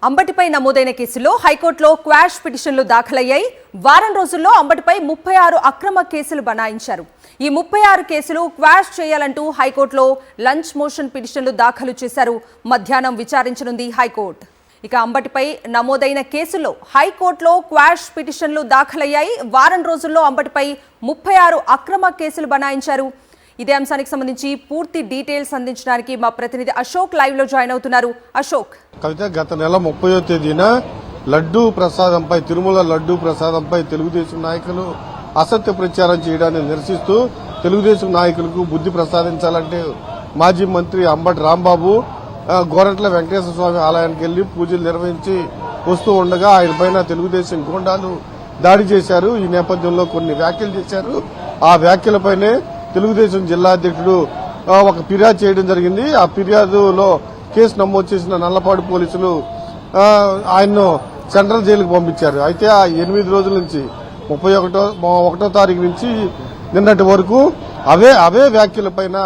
అంబటిపై నమోదైన కేసులో హైకోర్టులో క్వాష్ పిటిషన్లు దాఖలయ్యాయి. వారం రోజుల్లో అంబటిపై 36 అక్రమ కేసులు బనాయించారు. ఈ 36 కేసులు క్వాష్ చేయాలంటూ హైకోర్టులో లంచ్ మోషన్ పిటిషన్లు దాఖలు చేశారు. మధ్యాహ్నం విచారించనుంది హైకోర్టు. ఇక అంబటిపై నమోదైన కేసుల్లో హైకోర్టులో క్వాష్ పిటిషన్లు దాఖలయ్యాయి. వారం రోజుల్లో అంబటిపై 36 అక్రమ కేసులు బనాయించారు. ఇదే అంశానికి సంబంధించి పూర్తి డీటెయిల్స్ అందించడానికి మా ప్రతినిధి అశోక్ లైవ్ లో జాయిన్ అవుతున్నారు. అశోక్, కవిత, గత నెల 30వ తేదీన లడ్డూ ప్రసాదంపై, తిరుమల లడ్డూ ప్రసాదంపై తెలుగుదేశం నాయకులు అసత్య ప్రచారం చేయడాన్ని నిరసిస్తూ తెలుగుదేశం నాయకులకు బుద్ధి ప్రసాదించాలంటే మాజీ మంత్రి అంబటి రాంబాబు గోరంట్ల వెంకటేశ్వర స్వామి ఆలయానికి వెళ్లి పూజలు నిర్వహించి వస్తూ ఉండగా ఆయన పైన తెలుగుదేశం గూండాలు దాడి చేశారు. ఈ నేపథ్యంలో కొన్ని వ్యాఖ్యలు చేశారు. ఆ వ్యాఖ్యలపైనే తెలుగుదేశం జిల్లా అధ్యక్షుడు ఒక ఫిర్యాదు చేయడం జరిగింది. ఆ ఫిర్యాదులో కేసు నమోదు చేసిన నల్లపాడు పోలీసులు ఆయన్ను సెంట్రల్ జైలుకు పంపించారు. అయితే ఆ 8 రోజుల నుంచి 31వ తారీఖు నుంచి నిన్నటి వరకు అవే వ్యాఖ్యలపైన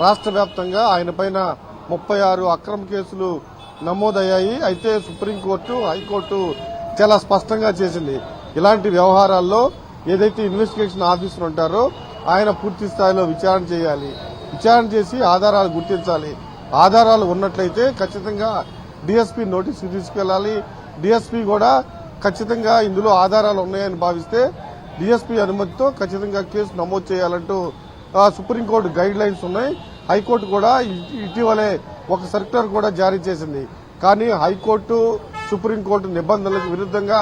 రాష్ట్ర వ్యాప్తంగా ఆయన పైన 36 అక్రమ కేసులు నమోదయ్యాయి. అయితే సుప్రీంకోర్టు, హైకోర్టు చాలా స్పష్టంగా చేసింది, ఇలాంటి వ్యవహారాల్లో ఏదైతే ఇన్వెస్టిగేషన్ ఆఫీసర్ ఉంటారో ఆయన పూర్తి స్థాయిలో విచారణ చేయాలి. విచారణ చేసి ఆధారాలు గుర్తించాలి. ఆధారాలు ఉన్నట్లయితే ఖచ్చితంగా డీఎస్పీ నోటీసుకు తీసుకెళ్లాలి. డీఎస్పీ కూడా ఖచ్చితంగా ఇందులో ఆధారాలు ఉన్నాయని భావిస్తే డీఎస్పీ అనుమతితో ఖచ్చితంగా కేసు నమోదు చేయాలంటూ సుప్రీంకోర్టు గైడ్ లైన్స్ ఉన్నాయి. హైకోర్టు కూడా ఇటీవలే ఒక సర్క్యులర్ కూడా జారీ చేసింది. కానీ హైకోర్టు, సుప్రీంకోర్టు నిబంధనలకు విరుద్ధంగా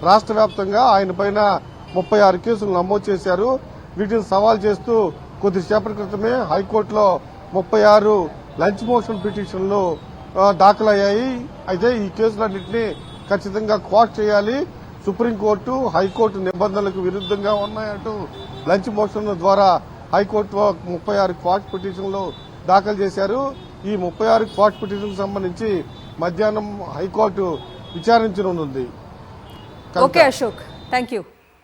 రాష్ట్ర వ్యాప్తంగా ఆయన పైన 36 కేసులు నమోదు చేశారు. వీటిని సవాల్ చేస్తూ కొద్దిసేపటి క్రితమే హైకోర్టులో 36 లంచ్ మోషన్ పిటిషన్లు దాఖలయ్యాయి. అయితే ఈ కేసులన్నింటినీ ఖచ్చితంగా క్వాష్ చేయాలి. సుప్రీంకోర్టు, హైకోర్టు నిబంధనలకు విరుద్ధంగా ఉన్నాయంటూ లంచ్ మోషన్ ద్వారా హైకోర్టు 36 క్వాష్ పిటిషన్లు దాఖలు చేశారు. ఈ 36 క్వాష్ పిటిషన్ సంబంధించి మధ్యాహ్నం హైకోర్టు విచారించనుంది. Okay Ashok, thank you.